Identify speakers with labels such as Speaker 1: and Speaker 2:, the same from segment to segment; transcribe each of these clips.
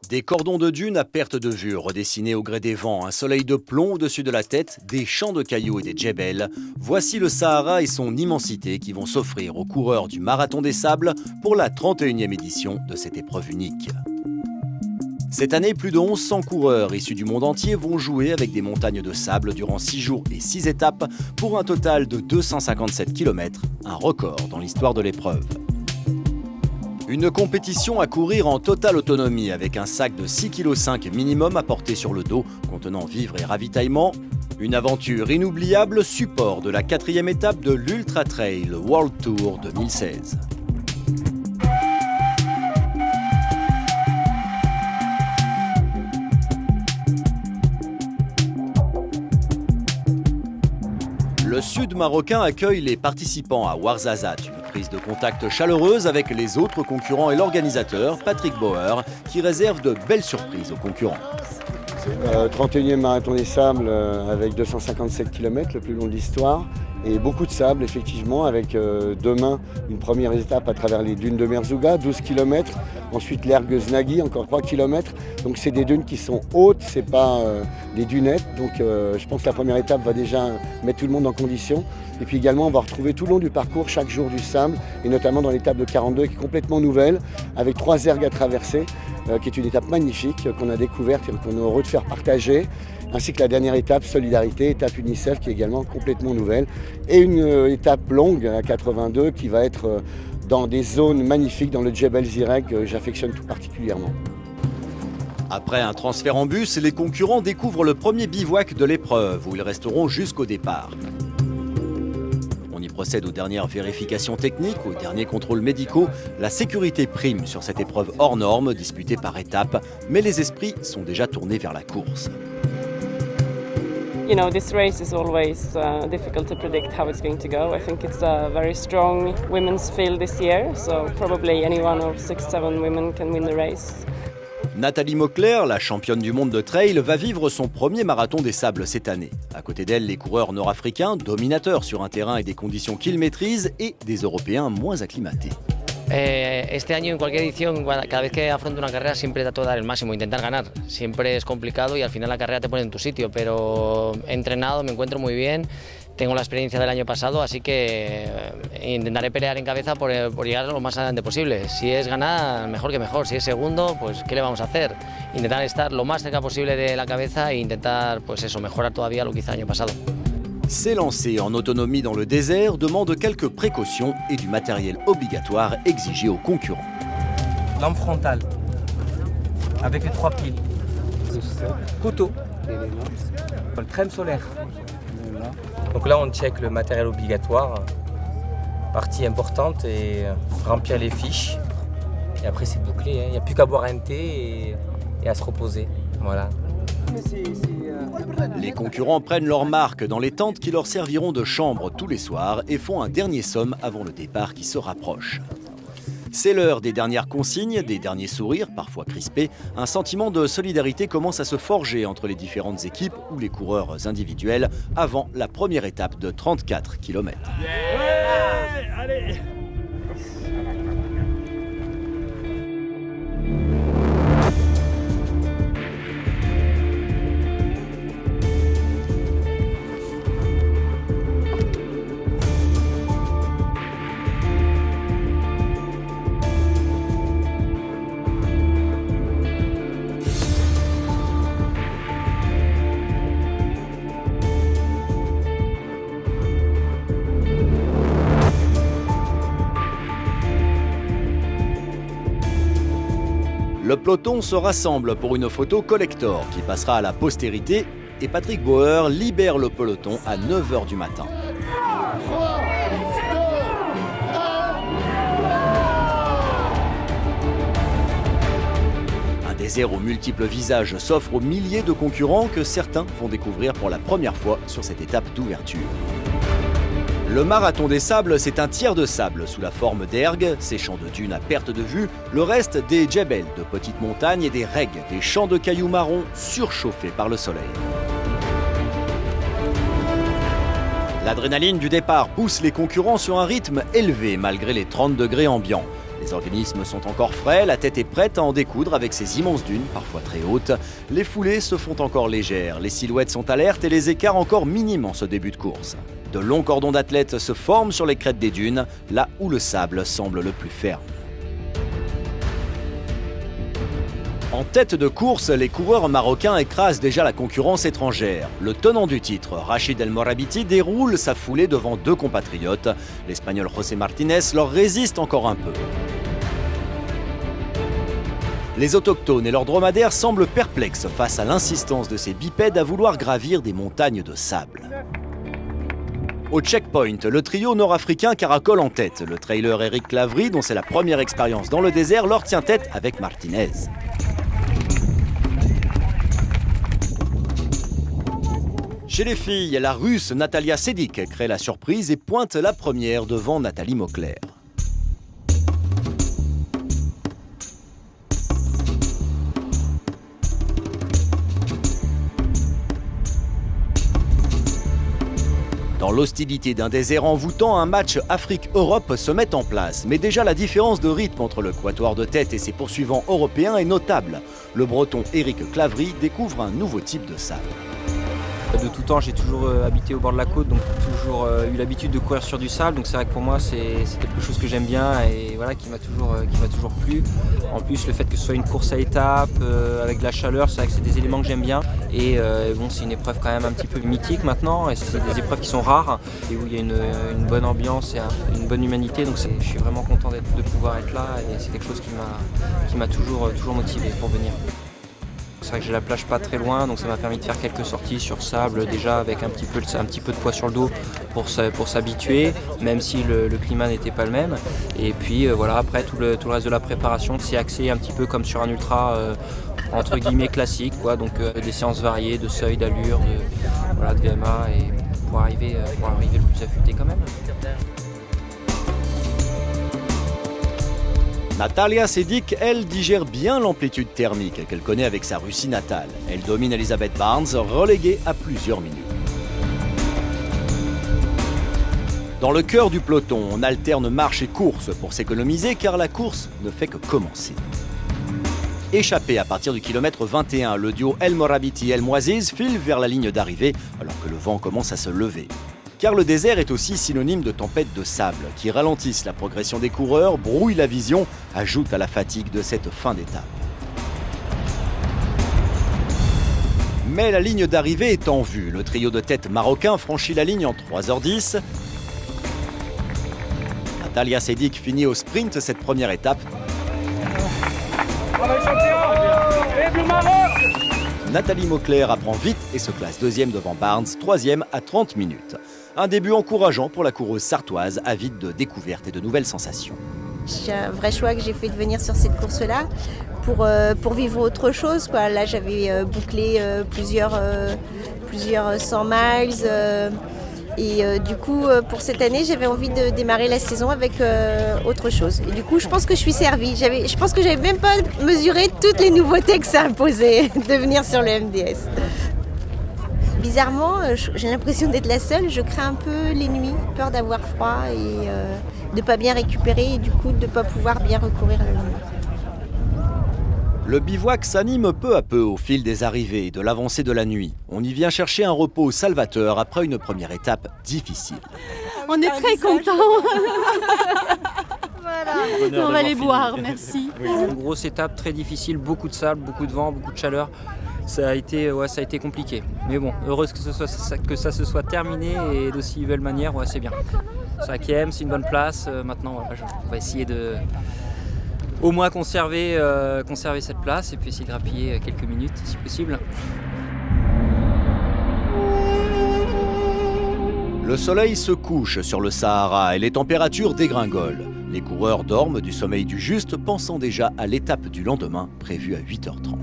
Speaker 1: Des cordons de dunes à perte de vue, redessinés au gré des vents, un soleil de plomb au-dessus de la tête, des champs de cailloux et des djebels. Voici le Sahara et son immensité qui vont s'offrir aux coureurs du Marathon des Sables pour la 31e édition de cette épreuve unique. Cette année, plus de 1100 coureurs issus du monde entier vont jouer avec des montagnes de sable durant 6 jours et 6 étapes pour un total de 257 km, un record dans l'histoire de l'épreuve. Une compétition à courir en totale autonomie avec un sac de 6,5 kg minimum à porter sur le dos contenant vivres et ravitaillement. Une aventure inoubliable, support de la 4e étape de l'Ultra Trail World Tour 2016. Le sud marocain accueille les participants à Ouarzazate, une prise de contact chaleureuse avec les autres concurrents et l'organisateur, Patrick Bauer, qui réserve de belles surprises aux concurrents.
Speaker 2: C'est le 31e Marathon des Sables avec 257 km, le plus long de l'histoire. Et beaucoup de sable, effectivement, avec demain une première étape à travers les dunes de Merzouga, 12 km. Ensuite l'Ergue Znagui, encore 3 km. Donc c'est des dunes qui sont hautes, c'est pas des dunettes. Donc je pense que la première étape va déjà mettre tout le monde en condition. Et puis également, on va retrouver tout le long du parcours, chaque jour du sable, et notamment dans l'étape de 42, qui est complètement nouvelle, avec 3 ergues à traverser, qui est une étape magnifique qu'on a découverte et qu'on est heureux de faire partager. Ainsi que la dernière étape, Solidarité, étape UNICEF, qui est également complètement nouvelle. Et une étape longue, à 82, qui va être dans des zones magnifiques, dans le Djebel Zireg, que j'affectionne tout particulièrement.
Speaker 1: Après un transfert en bus, les concurrents découvrent le premier bivouac de l'épreuve, où ils resteront jusqu'au départ. On y procède aux dernières vérifications techniques, aux derniers contrôles médicaux. La sécurité prime sur cette épreuve hors norme, disputée par étapes, mais les esprits sont déjà tournés vers la course.
Speaker 3: You know, this race is always difficult to predict how it's going to go. I think it's a very strong women's field this year, so probably any one of 6-7 women can win the race.
Speaker 1: Nathalie Mauclair, la championne du monde de trail, va vivre son premier marathon des sables cette année. À côté d'elle, les coureurs nord-africains, dominateurs sur un terrain et des conditions qu'ils maîtrisent, et des Européens moins acclimatés.
Speaker 4: Este año en cualquier edición, cada vez que afronto una carrera siempre trato de dar el máximo, intentar ganar. Siempre es complicado y al final la carrera te pone en tu sitio, pero he entrenado, me encuentro muy bien, tengo la experiencia del año pasado, así que intentaré pelear en cabeza por llegar lo más adelante posible. Si es ganar, mejor que mejor. Si es segundo, pues ¿qué le vamos a hacer? Intentar estar lo más cerca posible de la cabeza e intentar, pues eso, mejorar todavía lo que hice el año pasado.
Speaker 1: S'élancer en autonomie dans le désert demande quelques précautions et du matériel obligatoire exigé aux concurrents.
Speaker 5: Lampe frontale, avec les 3 piles, couteau, crème solaire. Donc là on check le matériel obligatoire, partie importante, et remplir les fiches. Et après c'est bouclé, il n'y a plus qu'à boire un thé et à se reposer. Voilà.
Speaker 1: Les concurrents prennent leur marque dans les tentes qui leur serviront de chambre tous les soirs et font un dernier somme avant le départ qui se rapproche. C'est l'heure des dernières consignes, des derniers sourires, parfois crispés. Un sentiment de solidarité commence à se forger entre les différentes équipes ou les coureurs individuels avant la première étape de 34 km.
Speaker 6: Yeah, allez.
Speaker 1: Le peloton se rassemble pour une photo collector qui passera à la postérité et Patrick Bauer libère le peloton à 9 h du matin. Un désert aux multiples visages s'offre aux milliers de concurrents que certains vont découvrir pour la première fois sur cette étape d'ouverture. Le Marathon des Sables, c'est un tiers de sable sous la forme d'ergues, ces champs de dunes à perte de vue, le reste des djebels, de petites montagnes et des regs, des champs de cailloux marrons surchauffés par le soleil. L'adrénaline du départ pousse les concurrents sur un rythme élevé malgré les 30 degrés ambiants. Les organismes sont encore frais, la tête est prête à en découdre avec ces immenses dunes, parfois très hautes. Les foulées se font encore légères, les silhouettes sont alertes et les écarts encore minimes en ce début de course. De longs cordons d'athlètes se forment sur les crêtes des dunes, là où le sable semble le plus ferme. En tête de course, les coureurs marocains écrasent déjà la concurrence étrangère. Le tenant du titre, Rachid El Morabiti, déroule sa foulée devant deux compatriotes. L'Espagnol José Martinez leur résiste encore un peu. Les autochtones et leurs dromadaires semblent perplexes face à l'insistance de ces bipèdes à vouloir gravir des montagnes de sable. Au checkpoint, le trio nord-africain caracole en tête. Le trailer Eric Clavry, dont c'est la première expérience dans le désert, leur tient tête avec Martinez. Chez les filles, la Russe Natalia Sedik crée la surprise et pointe la première devant Nathalie Mauclair. Dans l'hostilité d'un désert envoûtant, un match Afrique-Europe se met en place. Mais déjà la différence de rythme entre le quatuor de tête et ses poursuivants européens est notable. Le breton Eric Clavry découvre un nouveau type de sable.
Speaker 7: De tout temps, j'ai toujours habité au bord de la côte, donc toujours eu l'habitude de courir sur du sable. Donc c'est vrai que pour moi, c'est quelque chose que j'aime bien et voilà, qui m'a toujours plu. En plus, le fait que ce soit une course à étapes, avec de la chaleur, c'est vrai que c'est des éléments que j'aime bien. Et bon, c'est une épreuve quand même un petit peu mythique maintenant. Et c'est des épreuves qui sont rares et où il y a une bonne ambiance et une bonne humanité. Donc je suis vraiment content de pouvoir être là et c'est quelque chose qui m'a toujours motivé pour venir. C'est vrai que j'ai la plage pas très loin, donc ça m'a permis de faire quelques sorties sur sable déjà avec un petit peu de poids sur le dos pour s'habituer, même si le climat n'était pas le même. Et puis voilà, après tout le reste de la préparation, c'est axé un petit peu comme sur un ultra entre guillemets classique, quoi. Donc des séances variées, de seuil, d'allure, de VMA, et pour arriver le plus affûté quand même.
Speaker 1: Natalia Sedik, elle, digère bien l'amplitude thermique qu'elle connaît avec sa Russie natale. Elle domine Elizabeth Barnes, reléguée à plusieurs minutes. Dans le cœur du peloton, on alterne marche et course pour s'économiser car la course ne fait que commencer. Échappé à partir du kilomètre 21, le duo El Morabiti-El Mouaziz file vers la ligne d'arrivée alors que le vent commence à se lever. Car le désert est aussi synonyme de tempêtes de sable qui ralentissent la progression des coureurs, brouillent la vision, ajoutent à la fatigue de cette fin d'étape. Mais la ligne d'arrivée est en vue. Le trio de tête marocain franchit la ligne en 3h10. Natalia Sedik finit au sprint cette première étape. Nathalie Mauclair apprend vite et se classe deuxième devant Barnes, troisième à 30 minutes. Un début encourageant pour la coureuse sartoise, avide de découvertes et de nouvelles sensations.
Speaker 8: C'est un vrai choix que j'ai fait de venir sur cette course-là pour vivre autre chose, quoi. Là, j'avais bouclé plusieurs 100 miles. Et du coup, pour cette année, j'avais envie de démarrer la saison avec autre chose. Et du coup, je pense que je suis servie. Je pense que j'avais même pas mesuré toutes les nouveautés que ça imposait de venir sur le MDS. Bizarrement, j'ai l'impression d'être la seule. Je crains un peu les nuits, peur d'avoir froid et de ne pas bien récupérer et du coup de ne pas pouvoir bien recourir le lendemain.
Speaker 1: Le bivouac s'anime peu à peu au fil des arrivées et de l'avancée de la nuit. On y vient chercher un repos salvateur après une première étape difficile.
Speaker 9: On est très contents. Voilà. On va les boire, merci.
Speaker 7: Une grosse étape très difficile, beaucoup de sable, beaucoup de vent, beaucoup de chaleur. Ça a été compliqué. Mais bon, heureuse que ça se soit terminé et d'aussi belle manière, ouais, c'est bien. 5e, c'est une bonne place. Maintenant, voilà, on va essayer de au moins conserver cette place et puis essayer de grappiller quelques minutes si possible.
Speaker 1: Le soleil se couche sur le Sahara et les températures dégringolent. Les coureurs dorment du sommeil du juste, pensant déjà à l'étape du lendemain, prévue à 8h30.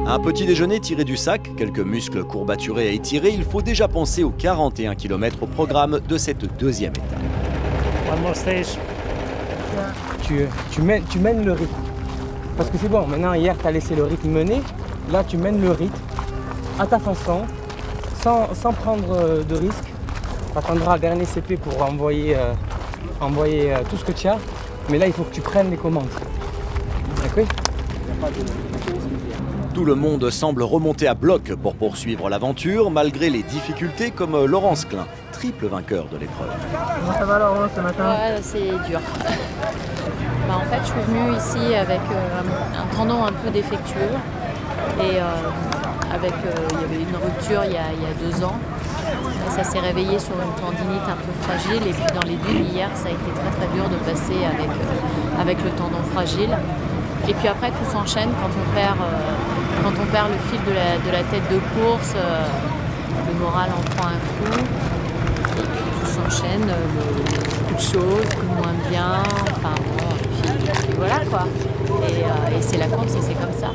Speaker 1: Un petit déjeuner tiré du sac, quelques muscles courbaturés à étirer, il faut déjà penser aux 41 km au programme de cette deuxième étape.
Speaker 6: One more stage.
Speaker 10: Tu mènes le rythme. Parce que c'est bon, maintenant hier tu as laissé le rythme mener, là tu mènes le rythme à ta façon, sans prendre de risques. attendras le dernier CP pour envoyer tout ce que tu as. Mais là, il faut que tu prennes les commandes. D'accord ?
Speaker 1: Tout le monde semble remonter à bloc pour poursuivre l'aventure, malgré les difficultés comme Laurence Klein, triple vainqueur de l'épreuve.
Speaker 10: Comment ça va Laurence ce matin ?
Speaker 9: Ouais, c'est dur. En fait, je suis venue ici avec un tendon un peu défectueux et il y avait une rupture il y a 2 ans. Ça s'est réveillé sur une tendinite un peu fragile et puis dans les dunes hier, ça a été très très dur de passer avec le tendon fragile. Et puis après, tout s'enchaîne quand on perd le fil de la tête de course, le moral en prend un coup. Et puis tout s'enchaîne, beaucoup de choses, beaucoup moins bien, enfin bon, puis voilà quoi. Et c'est la course et c'est comme ça.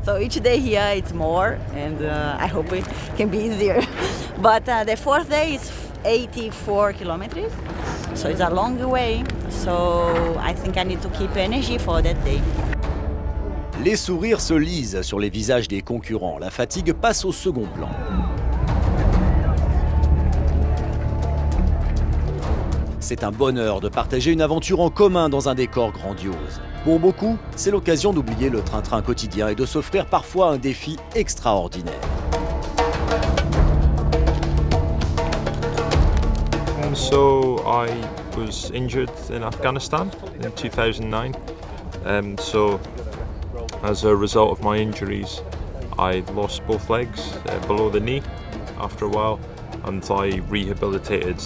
Speaker 11: So each day here it's more, and I hope it can be easier. But the 4th day is 84 kilometers, so it's a long way. So I think I need to keep energy for that day.
Speaker 1: Les sourires se lisent sur les visages des concurrents. La fatigue passe au second plan. C'est un bonheur de partager une aventure en commun dans un décor grandiose. Pour beaucoup, c'est l'occasion d'oublier le train-train quotidien et de s'offrir parfois un défi extraordinaire.
Speaker 12: So I was injured in Afghanistan in 2009. So as a result of my injuries, I lost both legs below the knee after a while. And I rehabilitated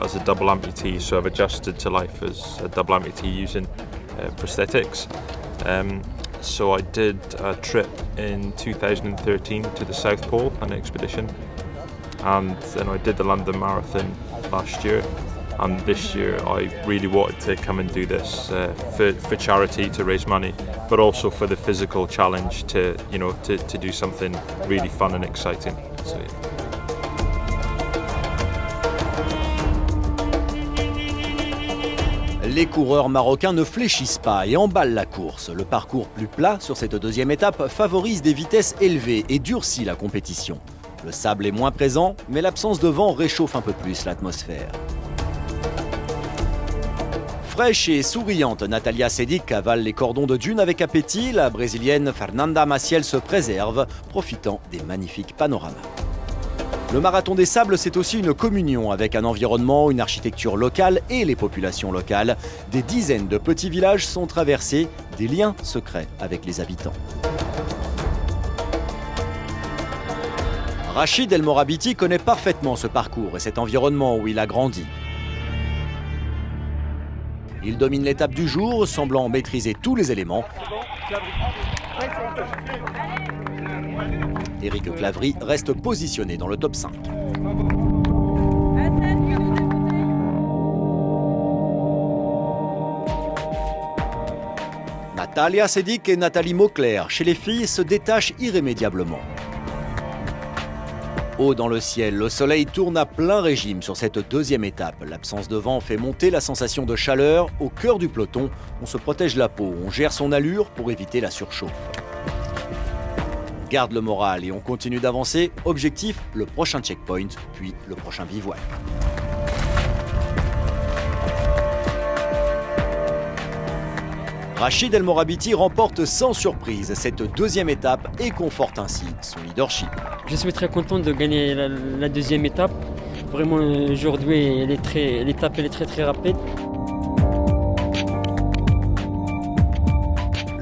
Speaker 12: as a double amputee, so I've adjusted to life as a double amputee using prosthetics. So I did a trip in 2013 to the South Pole, an expedition, and then I did the London Marathon last year. And this year I really wanted to come and do this for charity, to raise money, but also for the physical challenge to do something really fun and exciting. So, yeah.
Speaker 1: Les coureurs marocains ne fléchissent pas et emballent la course. Le parcours plus plat sur cette deuxième étape favorise des vitesses élevées et durcit la compétition. Le sable est moins présent, mais l'absence de vent réchauffe un peu plus l'atmosphère. Fraîche et souriante, Natalia Seydic avale les cordons de dune avec appétit. La brésilienne Fernanda Maciel se préserve, profitant des magnifiques panoramas. Le Marathon des Sables, c'est aussi une communion avec un environnement, une architecture locale et les populations locales. Des dizaines de petits villages sont traversés, des liens secrets avec les habitants. Rachid El Morabiti connaît parfaitement ce parcours et cet environnement où il a grandi. Il domine l'étape du jour, semblant maîtriser tous les éléments. Eric Clavry reste positionné dans le top 5. Natalia Seydic et Nathalie Mauclair, chez les filles, se détachent irrémédiablement. Haut dans le ciel, le soleil tourne à plein régime sur cette deuxième étape. L'absence de vent fait monter la sensation de chaleur. Au cœur du peloton, on se protège la peau, on gère son allure pour éviter la surchauffe. On garde le moral et on continue d'avancer. Objectif, le prochain checkpoint, puis le prochain bivouac. Rachid El Morabiti remporte sans surprise cette deuxième étape et conforte ainsi son leadership.
Speaker 13: Je suis très content de gagner la deuxième étape. Vraiment, aujourd'hui, l'étape est très rapide.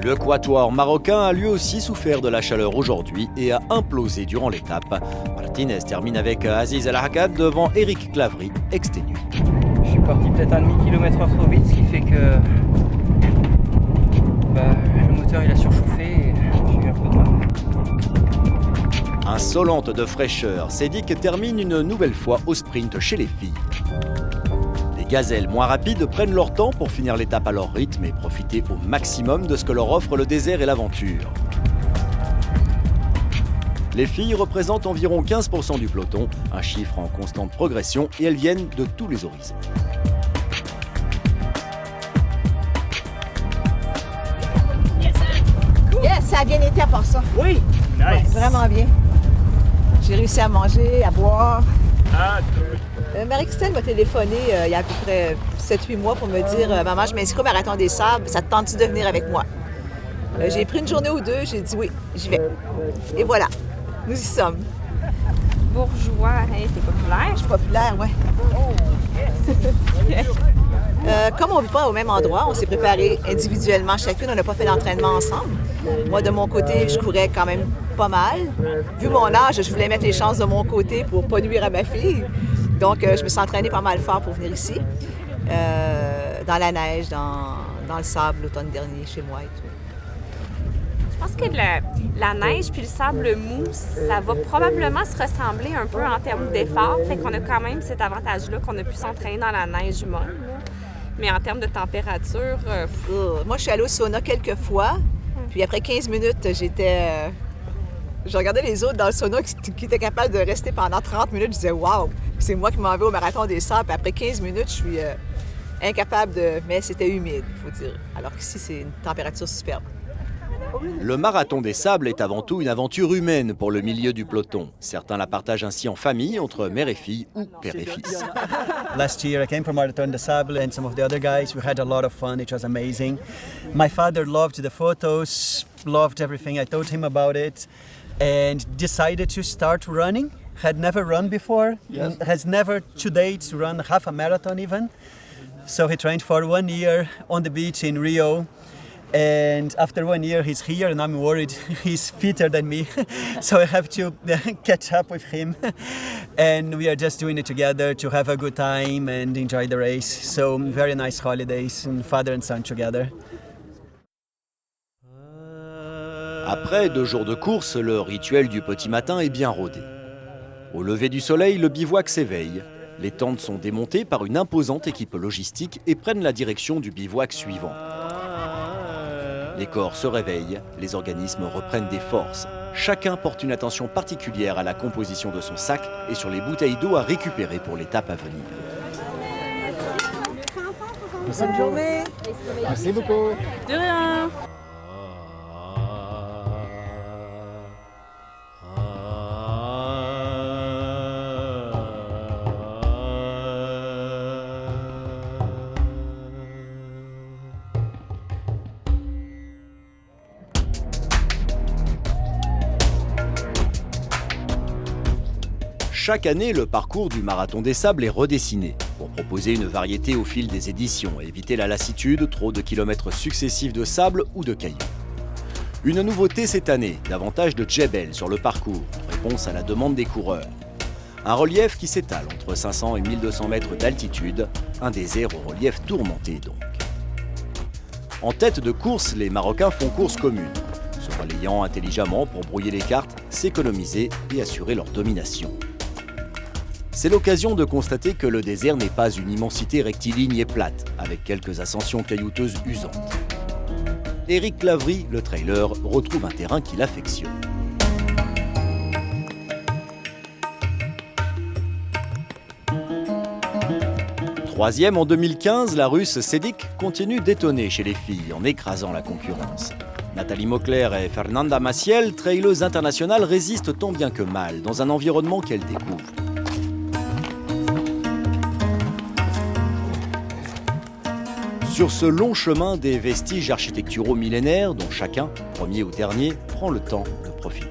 Speaker 1: Le quatuor marocain a lui aussi souffert de la chaleur aujourd'hui et a implosé durant l'étape. Martinez termine avec Aziz El Hakad devant Eric Clavry, exténué.
Speaker 10: Je suis parti peut-être un demi-kilomètre trop vite, ce qui fait que le moteur il a surchauffé et j'ai eu un peu de mal.
Speaker 1: Insolente de fraîcheur, Seydic termine une nouvelle fois au sprint chez les filles. Les gazelles moins rapides prennent leur temps pour finir l'étape à leur rythme et profiter au maximum de ce que leur offre le désert et l'aventure. Les filles représentent environ 15% du peloton, un chiffre en constante progression, et elles viennent de tous les horizons.
Speaker 14: Yes, ça a bien été à part ça.
Speaker 6: Oui, nice.
Speaker 14: Ouais, vraiment bien. J'ai réussi à manger, à boire. Marie-Christelle m'a téléphoné il y a à peu près 7-8 mois pour me dire « Maman, je m'inscris au Marathon des Sables, ça te tente-tu de venir avec moi? » J'ai pris une journée ou deux, j'ai dit oui, j'y vais. Et voilà, nous y sommes.
Speaker 15: Bourgeois, hey, t'es populaire?
Speaker 14: Je suis populaire, oui. Comme on ne vit pas au même endroit, on s'est préparé individuellement chacune, on n'a pas fait d'entraînement ensemble. Moi, de mon côté, je courais quand même pas mal. Vu mon âge, je voulais mettre les chances de mon côté pour ne pas nuire à ma fille. Donc, je me suis entraînée pas mal fort pour venir ici, dans la neige, dans le sable l'automne dernier, chez moi et tout.
Speaker 15: Je pense que la neige puis le sable mou, ça va probablement se ressembler un peu en termes d'effort. Fait qu'on a quand même cet avantage-là qu'on a pu s'entraîner dans la neige molle. Mais en termes de température...
Speaker 14: Moi, je suis allée au sauna quelques fois. Puis après 15 minutes, je regardais les autres dans le sauna qui étaient capables de rester pendant 30 minutes. Je disais « Wow! » C'est moi qui m'en vais au Marathon des Sables. Puis après 15 minutes, je suis incapable de... Mais c'était humide, il faut dire. Alors qu'ici, c'est une température superbe.
Speaker 1: Le Marathon des Sables est avant tout une aventure humaine pour le milieu du peloton. Certains la partagent ainsi en famille, entre mère et fille ou père et fils.
Speaker 16: Last year I came from Marathon des Sables and some of the other guys. We had a lot of fun. It was amazing. My father loved the photos, loved everything. I told him about it and decided to start running. Had never run before, has never to date run half a marathon even. So he trained for 1 year on the beach in Rio. And after 1 year, he's here, and I'm worried he's fitter than me. So I have to catch up with him. And we are just doing it together to have a good time and enjoy the race. So very nice holidays, and father and son together.
Speaker 1: Après 2 jours de course, le rituel du petit matin est bien rodé. Au lever du soleil, le bivouac s'éveille. Les tentes sont démontées par une imposante équipe logistique et prennent la direction du bivouac suivant. Les corps se réveillent, les organismes reprennent des forces. Chacun porte une attention particulière à la composition de son sac et sur les bouteilles d'eau à récupérer pour l'étape à venir.
Speaker 14: Bonne journée.
Speaker 2: Merci beaucoup.
Speaker 15: De rien.
Speaker 1: Chaque année, le parcours du Marathon des Sables est redessiné pour proposer une variété au fil des éditions et éviter la lassitude, trop de kilomètres successifs de sable ou de cailloux. Une nouveauté cette année, davantage de djebel sur le parcours, en réponse à la demande des coureurs. Un relief qui s'étale entre 500 et 1200 mètres d'altitude, un désert au relief tourmenté donc. En tête de course, les Marocains font course commune, se relayant intelligemment pour brouiller les cartes, s'économiser et assurer leur domination. C'est l'occasion de constater que le désert n'est pas une immensité rectiligne et plate, avec quelques ascensions caillouteuses usantes. Éric Clavry, le trailer, retrouve un terrain qu'il affectionne. Troisième en 2015, la Russe Sedik continue d'étonner chez les filles en écrasant la concurrence. Nathalie Mauclair et Fernanda Maciel, traileuses internationales, résistent tant bien que mal dans un environnement qu'elles découvrent. Sur ce long chemin des vestiges architecturaux millénaires dont chacun, premier ou dernier, prend le temps de profiter.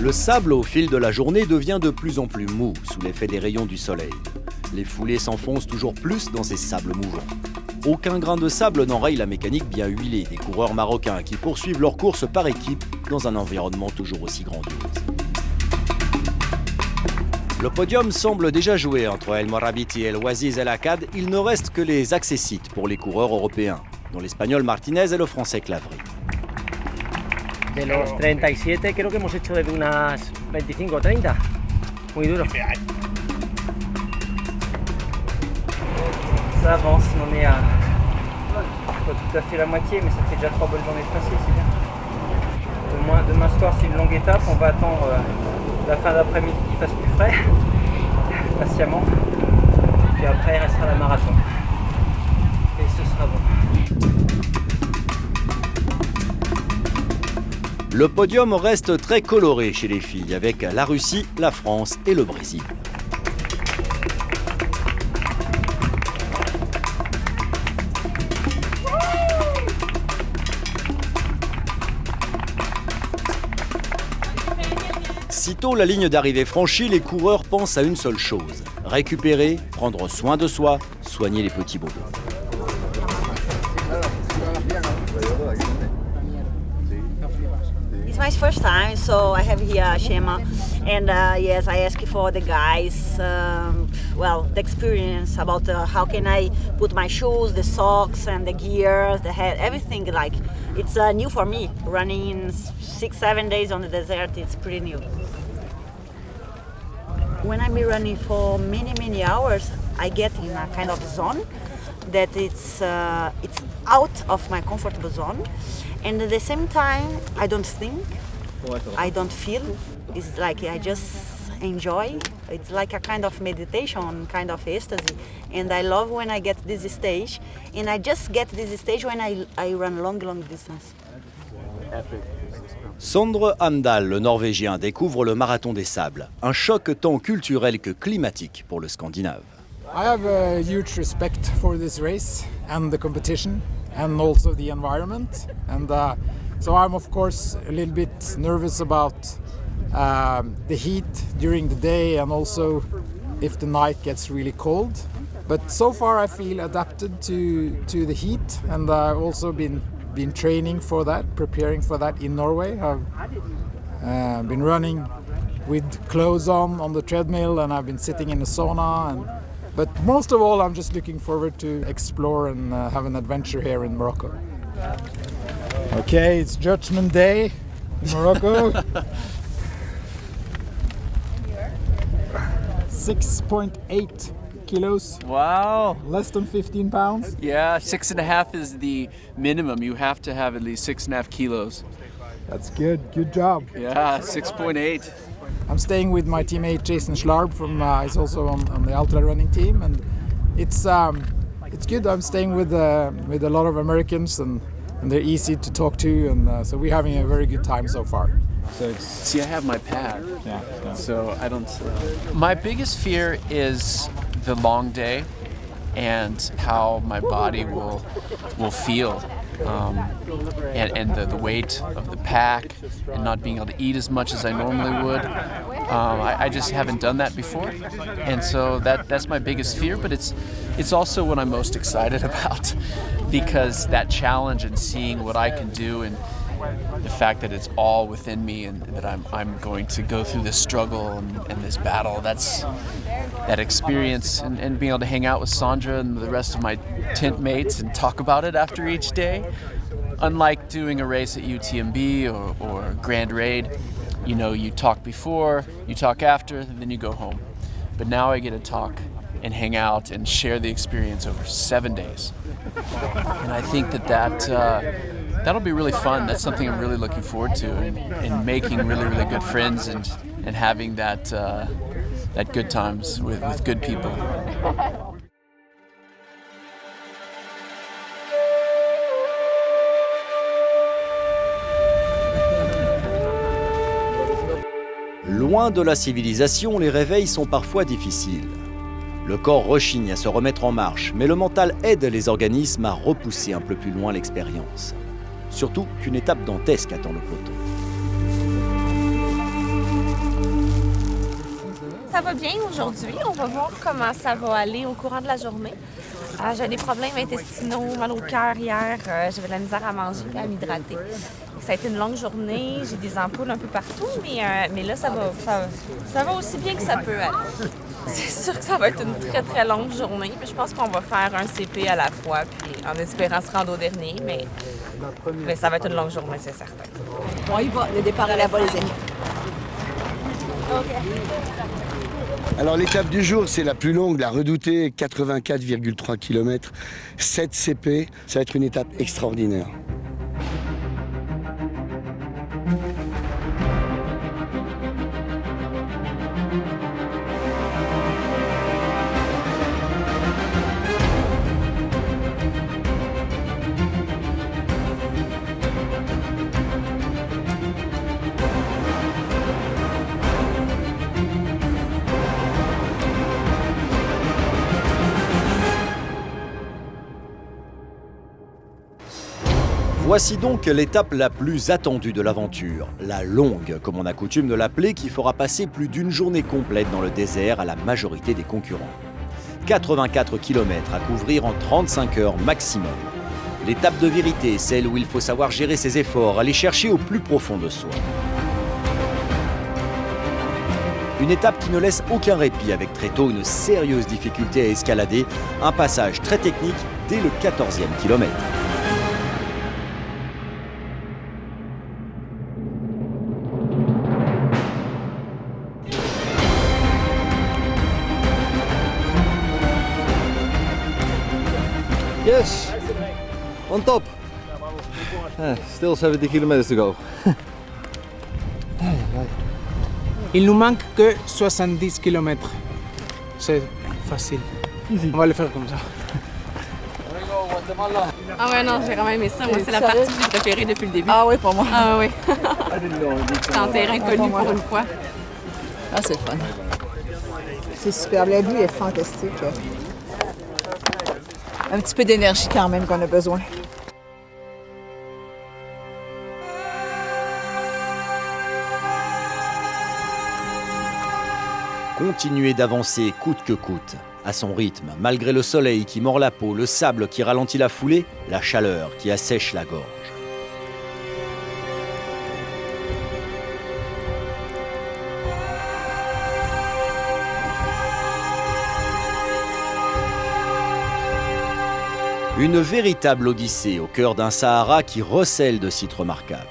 Speaker 1: Le sable, au fil de la journée, devient de plus en plus mou sous l'effet des rayons du soleil. Les foulées s'enfoncent toujours plus dans ces sables mouvants. Aucun grain de sable n'enraye la mécanique bien huilée des coureurs marocains qui poursuivent leur course par équipe dans un environnement toujours aussi grandiose. Le podium semble déjà joué entre El Morabiti et el Oasis El Akkad. Il ne reste que les accessites pour les coureurs européens, dont l'Espagnol Martinez et le Français Clavry.
Speaker 10: De los 37 creo que hemos hecho de unas 25 o 30. Muy duro. Ça avance, on est à pas tout à fait la moitié, mais ça fait déjà 3 bonnes journées de passé, c'est bien. Demain soir c'est une longue étape, on va attendre la fin d'après-midi qu'il fasse plus frais, patiemment. Puis après il restera la marathon. Et ce sera bon.
Speaker 1: Le podium reste très coloré chez les filles, avec la Russie, la France et le Brésil. Sitôt la ligne d'arrivée franchie, les coureurs pensent à une seule chose: récupérer, prendre soin de soi, soigner les petits bobos.
Speaker 11: It's my first time, so I have here Shema, and yes, I asked for the guys, the experience about how can I put my shoes, the socks, and the gear, the head, everything. Like it's new for me. Running 6-7 days on the desert, it's pretty new. When I'm running for many hours, I get in a kind of zone that it's out of my comfortable zone, and at the same time I don't think, I don't feel. It's like I just enjoy. It's like a kind of meditation, kind of ecstasy, and I love when I get this stage, and I just get this stage when I run long distance.
Speaker 1: Sondre Amdahl, le Norvégien, découvre le marathon des sables, un choc tant culturel que climatique pour le Scandinave.
Speaker 17: I have a huge respect for this race and the competition and also the environment, and so I'm of course a little bit nervous about the heat during the day and also if the night gets really cold. But so far I feel adapted to the heat, and I've also been training for that, preparing for that in Norway. I've been running with clothes on the treadmill, and I've been sitting in the sauna. But most of all, I'm just looking forward to explore and have an adventure here in Morocco. Okay, it's Judgment Day in Morocco. 6.8 kilos.
Speaker 18: Wow.
Speaker 17: Less than 15 pounds.
Speaker 18: Yeah, 6.5 is the minimum. You have to have at least 6.5 kilos.
Speaker 17: That's good. Good job.
Speaker 18: Yeah, 6.8.
Speaker 17: I'm staying with my teammate Jason Schlarb from. He's also on the ultra running team, and it's good. I'm staying with a lot of Americans, and they're easy to talk to, and so we're having a very good time so far.
Speaker 18: So see, I have my pad.
Speaker 17: Yeah.
Speaker 18: So I don't. My biggest fear is the long day and how my body will feel, and the weight of the pack and not being able to eat as much as I normally would. I just haven't done that before, and so that's my biggest fear. But it's also what I'm most excited about, because that challenge and seeing what I can do, and the fact that it's all within me, and that I'm going to go through this struggle and this battle. That experience, and being able to hang out with Sandra and the rest of my tent mates and talk about it after each day. Unlike doing a race at UTMB or Grand Raid, you know, you talk before, you talk after, and then you go home. But now I get to talk and hang out and share the experience over 7 days. And I think that'll be really fun. That's something I'm really looking forward to, and making really, really good friends and having that good times with good people.
Speaker 1: Loin de la civilisation, les réveils sont parfois difficiles. Le corps rechigne à se remettre en marche, mais le mental aide les organismes à repousser un peu plus loin l'expérience. Surtout qu'une étape dantesque attend le peloton.
Speaker 15: Ça va bien aujourd'hui. On va voir comment ça va aller au courant de la journée. J'ai des problèmes intestinaux, mal au cœur hier. J'avais de la misère à manger et à m'hydrater. Ça a été une longue journée. J'ai des ampoules un peu partout, mais là, ça va aussi bien que ça peut aller. C'est sûr que ça va être une très, très longue journée. Puis je pense qu'on va faire un CP à la fois, puis en espérant se rendre au dernier. Mais ça va être une longue journée, c'est certain.
Speaker 14: On y va. Le départ est là-bas, les amis.
Speaker 2: Alors l'étape du jour, c'est la plus longue, la redoutée, 84,3 km, 7 CP. Ça va être une étape extraordinaire.
Speaker 1: Voici donc l'étape la plus attendue de l'aventure, la longue, comme on a coutume de l'appeler, qui fera passer plus d'une journée complète dans le désert à la majorité des concurrents. 84 km à couvrir en 35 heures maximum. L'étape de vérité, celle où il faut savoir gérer ses efforts, aller chercher au plus profond de soi. Une étape qui ne laisse aucun répit avec très tôt une sérieuse difficulté à escalader, un passage très technique dès le 14e kilomètre.
Speaker 19: Yes, on top. Still 70 kilometers to go.
Speaker 17: Il nous manque que 70 km. C'est facile. On va le faire comme ça.
Speaker 15: Ah ouais, non, j'ai vraiment aimé ça. Moi, c'est la partie que j'ai préférée depuis le début.
Speaker 14: Ah oui, pour moi.
Speaker 15: Ah oui. C'est en terrain connu pour une fois.
Speaker 14: Ah, c'est le fun. C'est super. La vue est fantastique. Un petit peu d'énergie quand même qu'on a besoin.
Speaker 1: Continuer d'avancer coûte que coûte, à son rythme, malgré le soleil qui mord la peau, le sable qui ralentit la foulée, la chaleur qui assèche la gorge. Une véritable odyssée au cœur d'un Sahara qui recèle de sites remarquables.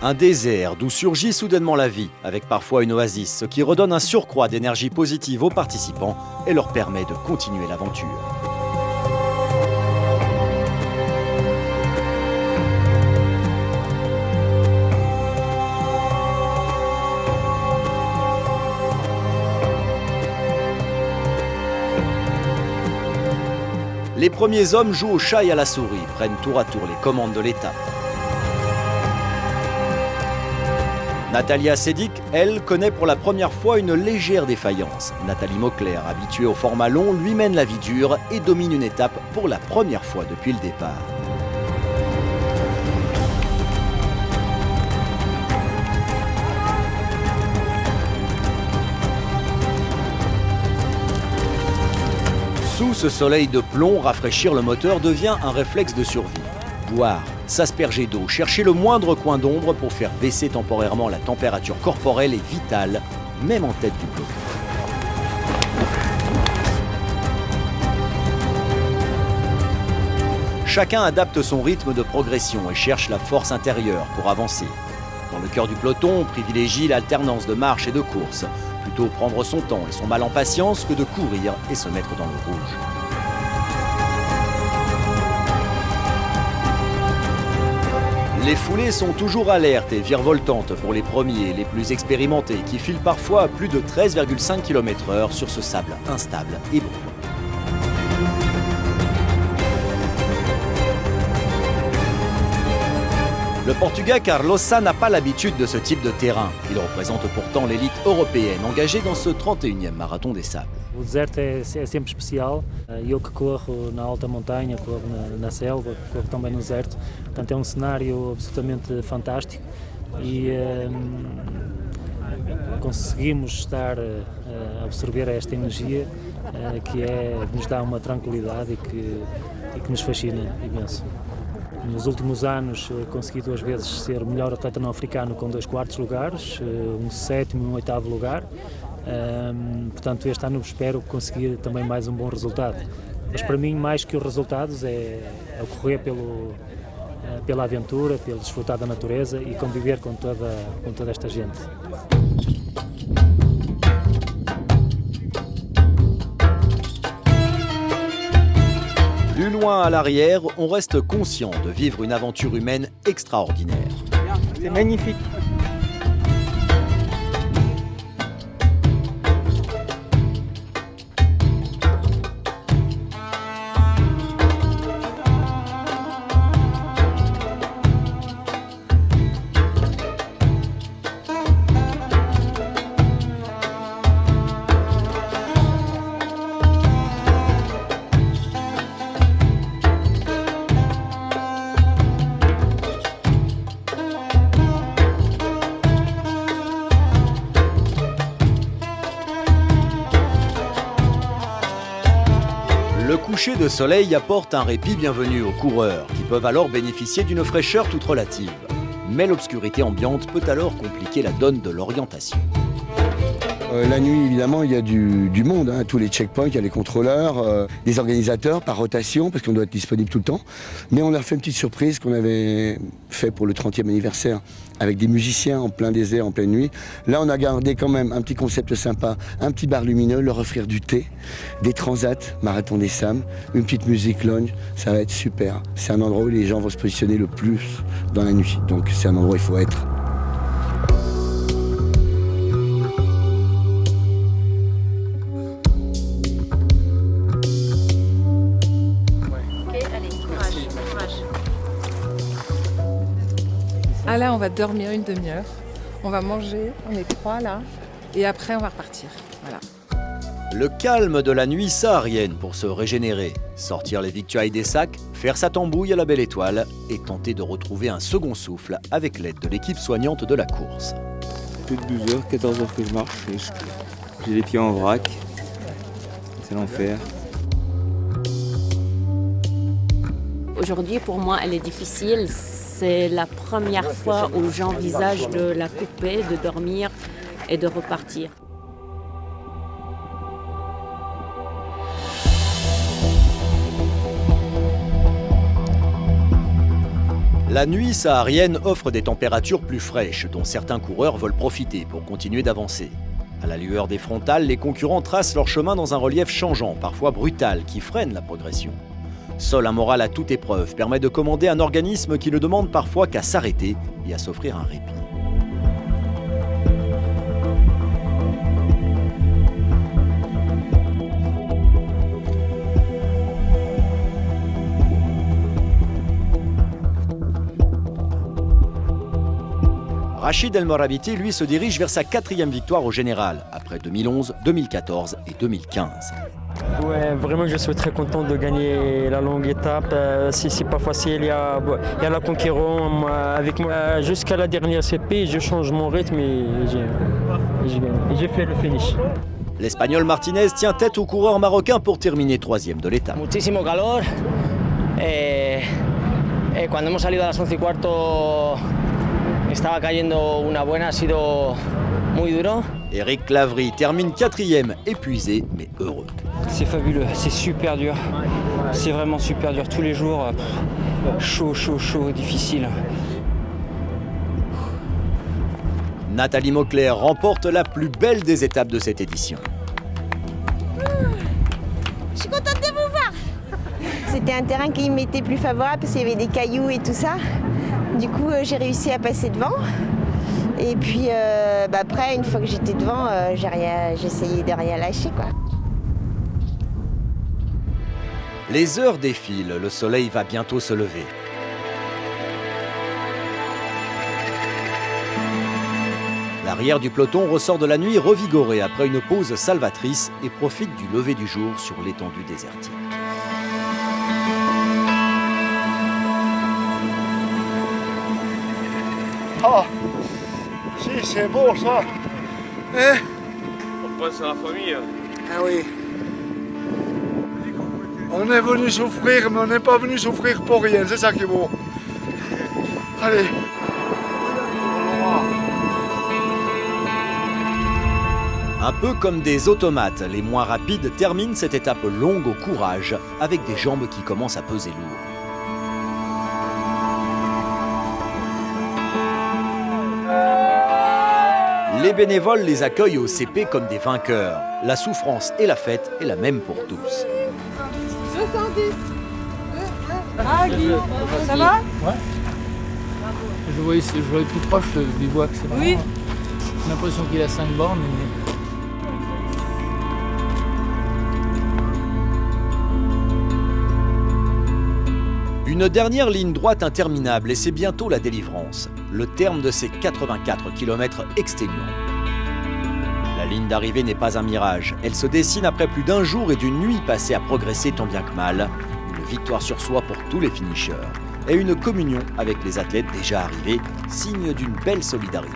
Speaker 1: Un désert d'où surgit soudainement la vie, avec parfois une oasis, ce qui redonne un surcroît d'énergie positive aux participants et leur permet de continuer l'aventure. Les premiers hommes jouent au chat et à la souris, prennent tour à tour les commandes de l'étape. Natalia Sedik, elle, connaît pour la première fois une légère défaillance. Nathalie Mauclair, habituée au format long, lui mène la vie dure et domine une étape pour la première fois depuis le départ. Sous ce soleil de plomb, rafraîchir le moteur devient un réflexe de survie. Boire, s'asperger d'eau, chercher le moindre coin d'ombre pour faire baisser temporairement la température corporelle est vitale, même en tête du peloton. Chacun adapte son rythme de progression et cherche la force intérieure pour avancer. Dans le cœur du peloton, on privilégie l'alternance de marche et de course. Plutôt prendre son temps et son mal en patience que de courir et se mettre dans le rouge. Les foulées sont toujours alertes et virevoltantes pour les premiers, les plus expérimentés, qui filent parfois à plus de 13,5 km/h sur ce sable instable et brûlant. Le Portugais Carlos n'a pas l'habitude de ce type de terrain. Il représente pourtant l'élite européenne engagée dans ce 31e marathon des sables.
Speaker 6: O deserto é sempre especial. Eu que corro na alta montanha, corro na selva, corro também no deserto. Portanto, é cenário absolutamente fantástico. E conseguimos estar a absorver esta energia que nos dá uma tranquilidade e que nos fascina imenso. Nos últimos anos consegui 2 vezes ser melhor atleta não africano com 2 quartos lugares, um 7º e um 8º lugar. Portanto, este ano espero conseguir também mais um bom resultado. Mas para mim, mais que os resultados, é correr pela aventura, pelo desfrutar da natureza e conviver com toda esta gente.
Speaker 1: Plus loin à l'arrière, on reste conscient de vivre une aventure humaine extraordinaire.
Speaker 10: C'est magnifique.
Speaker 1: Le coucher de soleil apporte un répit bienvenu aux coureurs, qui peuvent alors bénéficier d'une fraîcheur toute relative. Mais l'obscurité ambiante peut alors compliquer la donne de l'orientation.
Speaker 2: La nuit, évidemment, il y a du monde, hein, tous les checkpoints, il y a les contrôleurs, des organisateurs par rotation, parce qu'on doit être disponible tout le temps. Mais on leur fait une petite surprise qu'on avait fait pour le 30e anniversaire, avec des musiciens en plein désert, en pleine nuit. Là, on a gardé quand même un petit concept sympa, un petit bar lumineux, leur offrir du thé, des transats, Marathon des Sables, une petite musique lounge, ça va être super. C'est un endroit où les gens vont se positionner le plus dans la nuit, donc c'est un endroit où il faut être.
Speaker 20: Ah là, on va dormir une demi-heure, on va manger, on est 3 là, et après on va repartir, voilà.
Speaker 1: Le calme de la nuit saharienne pour se régénérer, sortir les victuailles des sacs, faire sa tambouille à la belle étoile et tenter de retrouver un second souffle avec l'aide de l'équipe soignante de la course.
Speaker 21: Plus de 12 heures, 14 heures que je marche, j'ai les pieds en vrac, c'est l'enfer.
Speaker 22: Aujourd'hui, pour moi, elle est difficile. C'est la première fois où j'envisage de la couper, de dormir et de repartir.
Speaker 1: La nuit saharienne offre des températures plus fraîches dont certains coureurs veulent profiter pour continuer d'avancer. À la lueur des frontales, les concurrents tracent leur chemin dans un relief changeant, parfois brutal, qui freine la progression. Seul un moral à toute épreuve permet de commander un organisme qui ne demande parfois qu'à s'arrêter et à s'offrir un répit. Rachid El Morabiti, lui, se dirige vers sa 4e victoire au général, après 2011, 2014 et 2015.
Speaker 13: Ouais, vraiment, je suis très content de gagner la longue étape. Si c'est pas facile, il y a la concurrence avec moi. Jusqu'à la dernière CP, je change mon rythme et j'ai fait le finish.
Speaker 1: L'Espagnol Martinez tient tête au coureur marocain pour terminer 3e de l'étape.
Speaker 4: Muchísimo calor. Cuando hemos salido a las 11:15 estaba cayendo una buena, ha sido muy duro.
Speaker 1: Eric Clavry termine 4e, épuisé mais heureux.
Speaker 7: C'est fabuleux, c'est super dur. C'est vraiment super dur tous les jours. Chaud, difficile.
Speaker 1: Nathalie Mauclair remporte la plus belle des étapes de cette édition.
Speaker 8: Je suis contente de vous voir. C'était un terrain qui m'était plus favorable parce qu'il y avait des cailloux et tout ça. Du coup, j'ai réussi à passer devant. Et puis après, une fois que j'étais devant, j'essayais de rien lâcher, quoi.
Speaker 1: Les heures défilent, le soleil va bientôt se lever. L'arrière du peloton ressort de la nuit revigoré après une pause salvatrice et profite du lever du jour sur l'étendue désertique.
Speaker 23: Ah, si c'est beau ça,
Speaker 3: On pense à la famille.
Speaker 5: Ah oui. On est venu souffrir, mais on n'est pas venu souffrir pour rien, c'est ça qui est beau. Allez.
Speaker 1: Un peu comme des automates, les moins rapides terminent cette étape longue au courage, avec des jambes qui commencent à peser lourd. Les bénévoles les accueillent au CP comme des vainqueurs. La souffrance et la fête est la même pour tous.
Speaker 23: 210. Ah, Guy, ça va?
Speaker 24: Ouais. Je voyais plus proche du bois que c'est marrant. Oui. J'ai l'impression qu'il a 5 bornes.
Speaker 1: Une dernière ligne droite interminable et c'est bientôt la délivrance, le terme de ces 84 km exténuants. La ligne d'arrivée n'est pas un mirage, elle se dessine après plus d'un jour et d'une nuit passée à progresser tant bien que mal. Une victoire sur soi pour tous les finishers et une communion avec les athlètes déjà arrivés, signe d'une belle solidarité.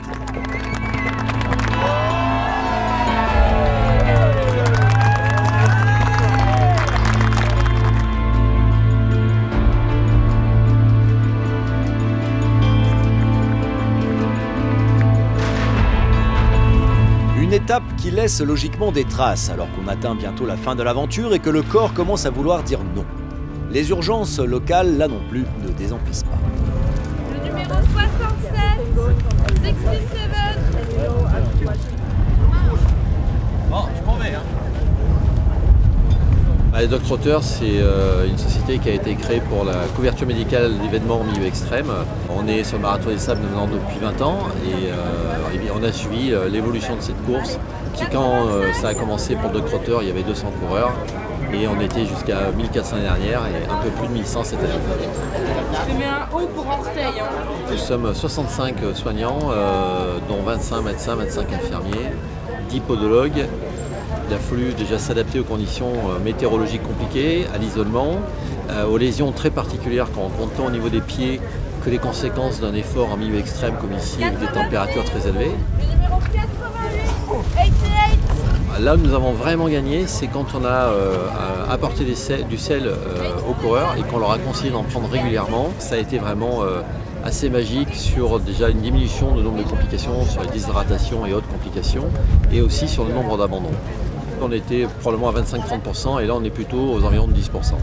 Speaker 1: Une étape qui laisse logiquement des traces alors qu'on atteint bientôt la fin de l'aventure et que le corps commence à vouloir dire non. Les urgences locales, là non plus, ne désemplissent pas.
Speaker 23: Le numéro 67, 67.
Speaker 25: Bon, je m'en vais. Les Dog Trotters, c'est une société qui a été créée pour la couverture médicale d'événements en milieu extrême. On est sur le Marathon des Sables maintenant depuis 20 ans et on a suivi l'évolution de cette course qui, quand ça a commencé pour le Dog Trotter, il y avait 200 coureurs et on était jusqu'à 1400 l'année dernière et un peu plus de 1100 cette année.
Speaker 23: Je mets un haut pour orteil.
Speaker 25: Nous sommes 65 soignants, dont 25 médecins, 25 infirmiers, 10 podologues. Il a fallu déjà s'adapter aux conditions météorologiques compliquées, à l'isolement, aux lésions très particulières qu'on rencontre tant au niveau des pieds que les conséquences d'un effort en milieu extrême comme ici avec des températures très élevées. Là où nous avons vraiment gagné, c'est quand on a apporté du sel aux coureurs et qu'on leur a conseillé d'en prendre régulièrement. Ça a été vraiment assez magique sur déjà une diminution du nombre de complications, sur les déshydratations et autres complications, et aussi sur le nombre d'abandons. On était probablement à 25-30% et là on est plutôt aux environs de 10%.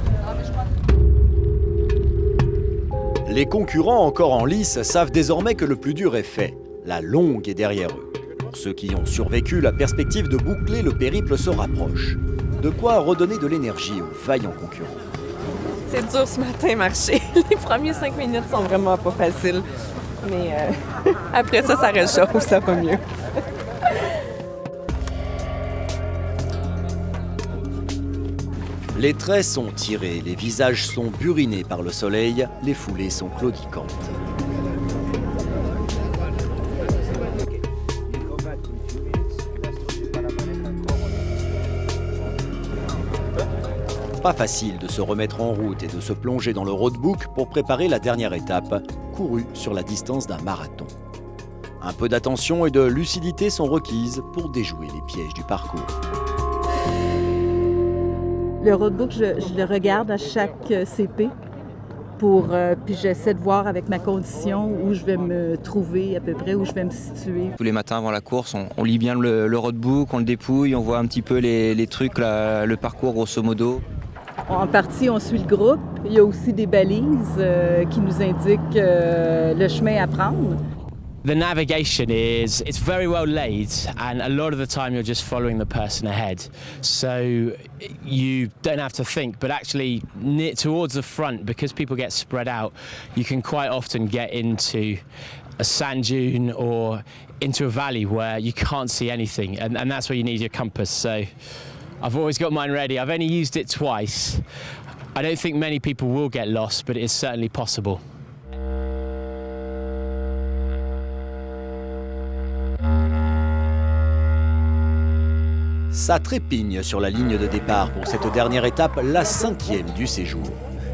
Speaker 1: Les concurrents encore en lice savent désormais que le plus dur est fait. La longue est derrière eux. Pour ceux qui ont survécu, la perspective de boucler le périple se rapproche. De quoi redonner de l'énergie aux vaillants concurrents.
Speaker 26: C'est dur ce matin marcher. Les premiers 5 minutes sont vraiment pas faciles. Mais après ça réchauffe, ça va mieux.
Speaker 1: Les traits sont tirés, les visages sont burinés par le soleil, les foulées sont claudicantes. Pas facile de se remettre en route et de se plonger dans le roadbook pour préparer la dernière étape, courue sur la distance d'un marathon. Un peu d'attention et de lucidité sont requises pour déjouer les pièges du parcours.
Speaker 27: Le roadbook, je le regarde à chaque CP puis j'essaie de voir avec ma condition où je vais me trouver à peu près, où je vais me situer.
Speaker 28: Tous les matins avant la course, on lit bien le roadbook, on le dépouille, on voit un petit peu les trucs, le parcours grosso modo.
Speaker 27: En partie, on suit le groupe. Il y a aussi des balises qui nous indiquent le chemin à prendre.
Speaker 29: The navigation it's very well laid, and a lot of the time you're just following the person ahead. So you don't have to think, but actually towards the front, because people get spread out, you can quite often get into a sand dune or into a valley where you can't see anything, and that's where you need your compass. So I've always got mine ready. I've only used it twice. I don't think many people will get lost, but it is certainly possible.
Speaker 1: Ça trépigne sur la ligne de départ pour cette dernière étape, la 5e du séjour.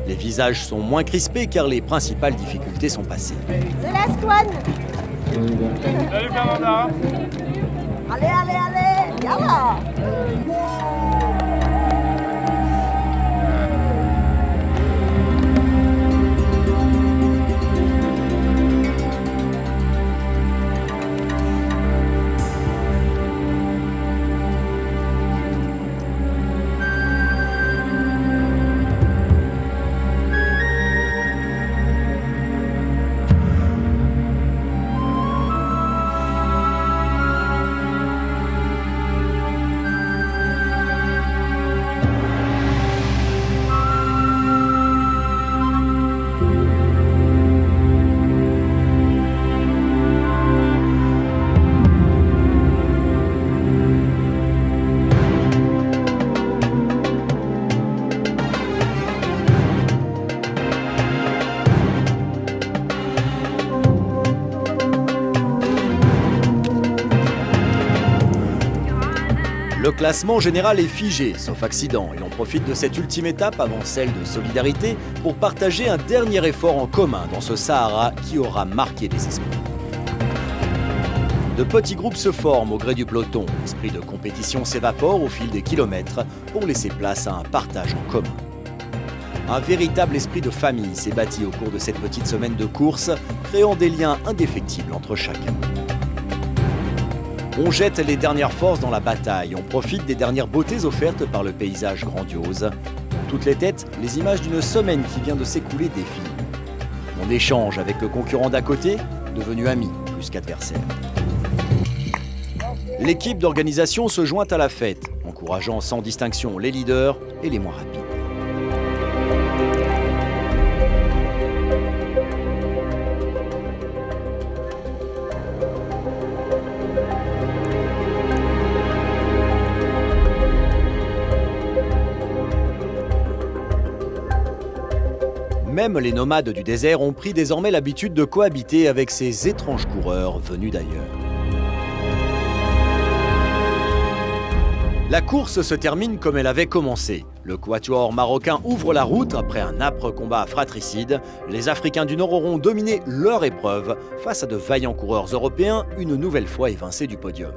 Speaker 1: Les visages sont moins crispés car les principales difficultés sont passées.
Speaker 23: C'est l'Astoine.
Speaker 3: Salut Fernanda.
Speaker 14: Allez, allez, allez, yalla!
Speaker 1: Le classement général est figé, sauf accident, et l'on profite de cette ultime étape avant celle de solidarité pour partager un dernier effort en commun dans ce Sahara qui aura marqué les esprits. De petits groupes se forment au gré du peloton, l'esprit de compétition s'évapore au fil des kilomètres pour laisser place à un partage en commun. Un véritable esprit de famille s'est bâti au cours de cette petite semaine de course, créant des liens indéfectibles entre chacun. On jette les dernières forces dans la bataille, on profite des dernières beautés offertes par le paysage grandiose. Dans toutes les têtes, les images d'une semaine qui vient de s'écouler défilent. On échange avec le concurrent d'à côté, devenu ami plus qu'adversaire. L'équipe d'organisation se joint à la fête, encourageant sans distinction les leaders et les moins rapides. Même les nomades du désert ont pris désormais l'habitude de cohabiter avec ces étranges coureurs venus d'ailleurs. La course se termine comme elle avait commencé. Le quatuor marocain ouvre la route après un âpre combat fratricide. Les Africains du Nord auront dominé leur épreuve face à de vaillants coureurs européens, une nouvelle fois évincés du podium.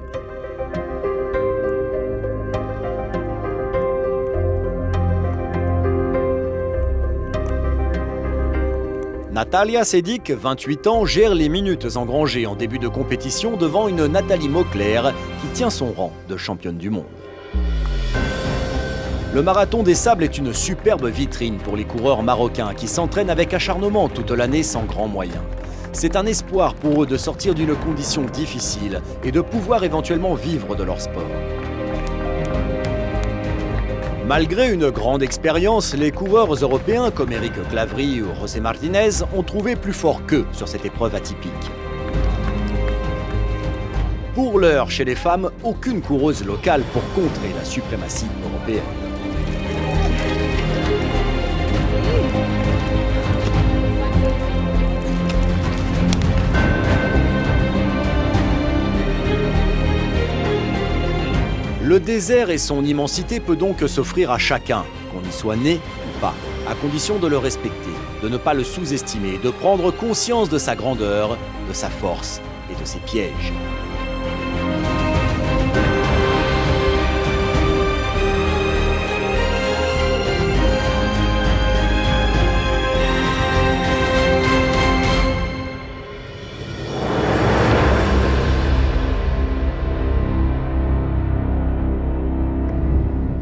Speaker 1: Natalia Sedik, 28 ans, gère les minutes engrangées en début de compétition devant une Nathalie Mauclair qui tient son rang de championne du monde. Le marathon des sables est une superbe vitrine pour les coureurs marocains qui s'entraînent avec acharnement toute l'année sans grands moyens. C'est un espoir pour eux de sortir d'une condition difficile et de pouvoir éventuellement vivre de leur sport. Malgré une grande expérience, les coureurs européens comme Eric Clavry ou José Martinez ont trouvé plus fort qu'eux sur cette épreuve atypique. Pour l'heure, chez les femmes, aucune coureuse locale pour contrer la suprématie européenne. Le désert et son immensité peut donc s'offrir à chacun, qu'on y soit né ou pas, à condition de le respecter, de ne pas le sous-estimer, de prendre conscience de sa grandeur, de sa force et de ses pièges.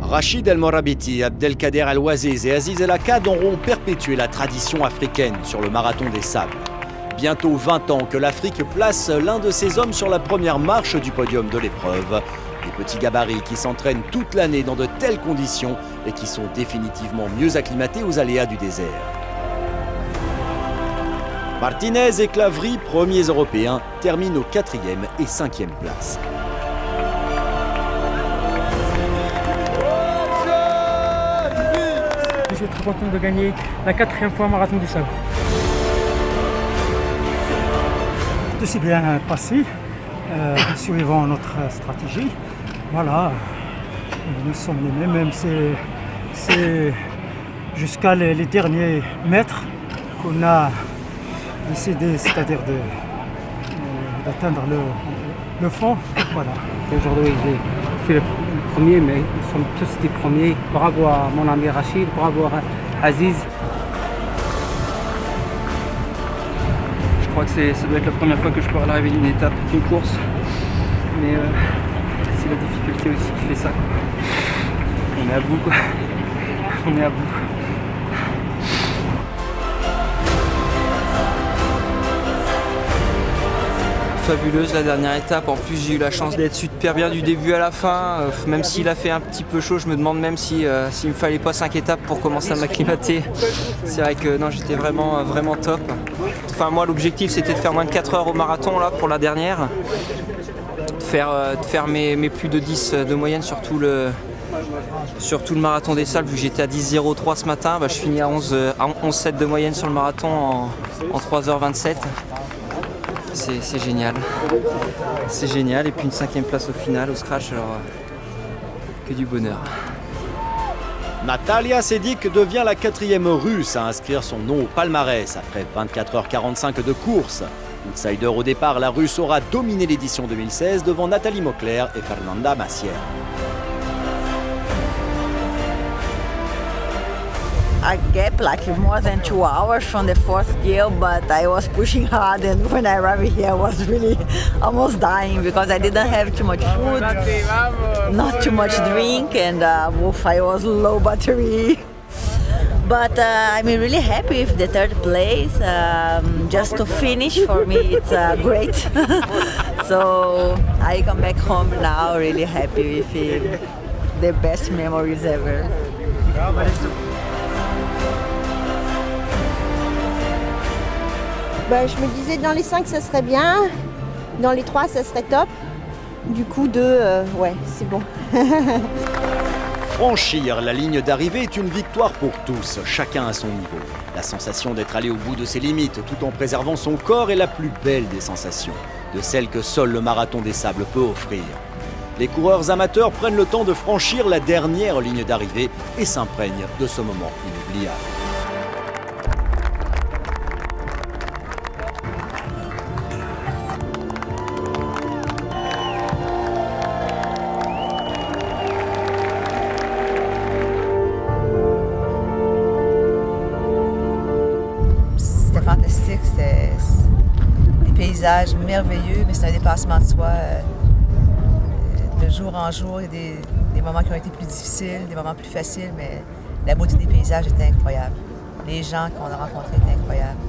Speaker 1: Rachid El Morabiti, Abdelkader El Ouaziz et Aziz El Akkad auront perpétué la tradition africaine sur le marathon des sables. Bientôt 20 ans que l'Afrique place l'un de ses hommes sur la première marche du podium de l'épreuve. Des petits gabarits qui s'entraînent toute l'année dans de telles conditions et qui sont définitivement mieux acclimatés aux aléas du désert. Martinez et Clavry, premiers européens, terminent aux 4e et 5e places.
Speaker 3: Je suis très content de gagner la 4e fois marathon du sable.
Speaker 9: Tout s'est bien passé, suivant notre stratégie. Voilà, nous sommes les mêmes, même c'est jusqu'à les derniers mètres qu'on a décidé, c'est-à-dire d'atteindre le fond. Voilà.
Speaker 3: Aujourd'hui, j'ai fait le premier, mais nous sommes tous des premiers. Bravo à mon ami Rachid, bravo à Aziz.
Speaker 7: Je crois que ça doit être la première fois que je pourrais arriver d'une étape, d'une course. Mais c'est la difficulté aussi qui fait ça, quoi. On est à bout, quoi. On est à bout. Fabuleuse la dernière étape, en plus j'ai eu la chance d'être super bien du début à la fin, même s'il a fait un petit peu chaud, je me demande même s'il me fallait pas 5 étapes pour commencer à m'acclimater. C'est vrai que non, j'étais vraiment top. Enfin moi l'objectif c'était de faire moins de 4 heures au marathon là pour la dernière, de faire mes plus de 10 de moyenne sur tout le marathon des sables. Vu que j'étais à 10,03 ce matin, je finis à 11,7 de moyenne sur le marathon en 3h27. C'est génial. C'est génial. Et puis une 5e place au final, au scratch, alors que du bonheur.
Speaker 1: Natalia Sedik devient la 4e russe à inscrire son nom au palmarès après 24h45 de course. Outsider au départ, la russe aura dominé l'édition 2016 devant Nathalie Mocler et Fernanda Massier.
Speaker 6: I gap like more than 2 hours from the 4th gear, but I was pushing hard, and when I arrived here I was really almost dying because I didn't have too much food, not too much drink, and I was low battery. But I'm really happy with the 3rd place. Just to finish for me, it's great. So I come back home now really happy with it. The best memories ever.
Speaker 8: Je me disais dans les 5 ça serait bien, dans les 3 ça serait top. Du coup 2, ouais c'est bon.
Speaker 1: Franchir la ligne d'arrivée est une victoire pour tous, chacun à son niveau. La sensation d'être allé au bout de ses limites tout en préservant son corps est la plus belle des sensations, de celles que seul le marathon des sables peut offrir. Les coureurs amateurs prennent le temps de franchir la dernière ligne d'arrivée et s'imprègnent de ce moment inoubliable.
Speaker 14: Fantastique, c'était des paysages merveilleux, mais c'est un dépassement de soi. De jour en jour, il y a des moments qui ont été plus difficiles, des moments plus faciles, mais la beauté des paysages était incroyable. Les gens qu'on a rencontrés étaient incroyables.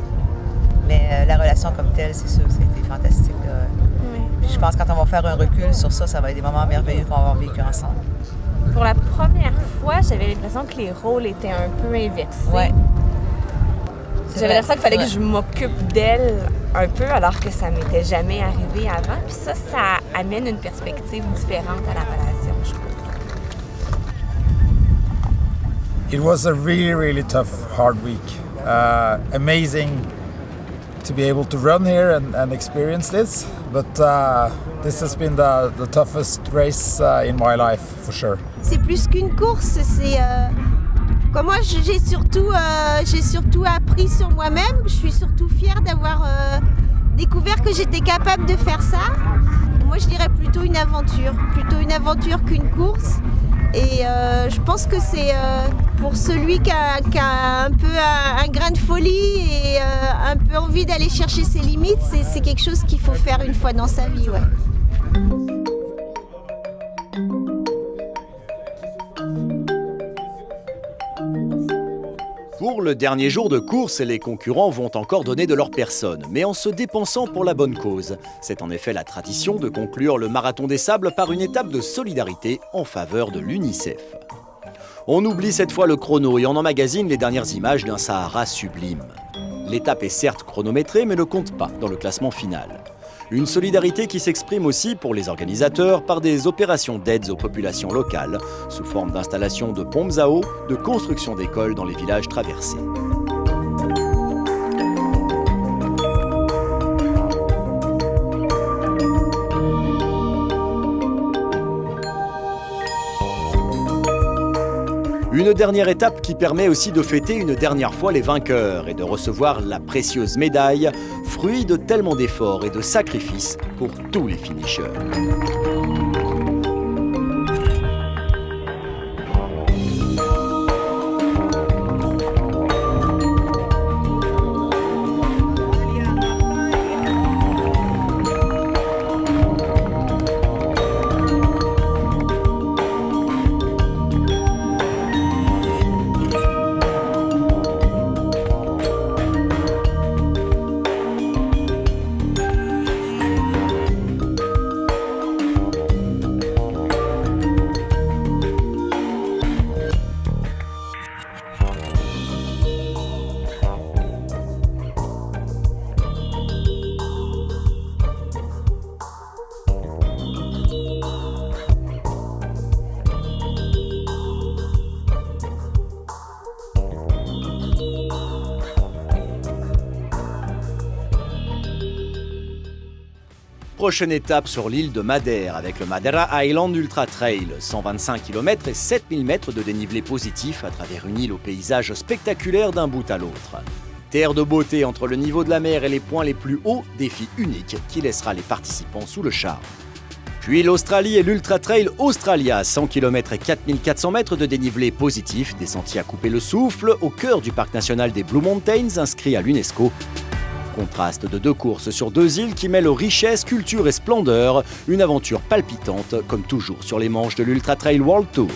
Speaker 14: Mais la relation comme telle, c'est sûr que ça a été fantastique. Oui. Puis je pense que quand on va faire un recul sur ça, ça va être des moments merveilleux qu'on va avoir vécu ensemble.
Speaker 23: Pour la première fois, j'avais l'impression que les rôles étaient un peu inversés.
Speaker 14: Ouais.
Speaker 23: J'avais l'impression qu'il fallait que je m'occupe d'elle un peu, alors que ça m'était jamais arrivé avant. Puis ça amène une perspective différente à la relation, je trouve.
Speaker 10: It was a really tough, hard week. Amazing to be able to run here and experience this, but this has been the toughest race in my life, for sure.
Speaker 8: C'est plus qu'une course, c'est... Comme moi, j'ai surtout appris sur moi-même. Je suis surtout fière d'avoir découvert que j'étais capable de faire ça. Moi, je dirais plutôt une aventure qu'une course. Et je pense que c'est pour celui qui a un peu un grain de folie et un peu envie d'aller chercher ses limites, c'est quelque chose qu'il faut faire une fois dans sa vie. Ouais.
Speaker 1: Pour le dernier jour de course, les concurrents vont encore donner de leur personne, mais en se dépensant pour la bonne cause. C'est en effet la tradition de conclure le Marathon des Sables par une étape de solidarité en faveur de l'UNICEF. On oublie cette fois le chrono et on emmagasine les dernières images d'un Sahara sublime. L'étape est certes chronométrée, mais ne compte pas dans le classement final. Une solidarité qui s'exprime aussi pour les organisateurs par des opérations d'aide aux populations locales, sous forme d'installation de pompes à eau, de construction d'écoles dans les villages traversés. Une dernière étape qui permet aussi de fêter une dernière fois les vainqueurs et de recevoir la précieuse médaille, fruit de tellement d'efforts et de sacrifices pour tous les finishers. Prochaine étape sur l'île de Madère avec le Madeira Island Ultra Trail. 125 km et 7000 mètres de dénivelé positif à travers une île au paysage spectaculaire d'un bout à l'autre. Terre de beauté entre le niveau de la mer et les points les plus hauts, défi unique qui laissera les participants sous le charme. Puis l'Australie et l'Ultra Trail Australia, 100 km et 4400 mètres de dénivelé positif, des sentiers à couper le souffle au cœur du parc national des Blue Mountains inscrit à l'UNESCO. Contraste de 2 courses sur 2 îles qui mêlent richesse, culture et splendeur, une aventure palpitante comme toujours sur les manches de l'Ultra Trail World Tour.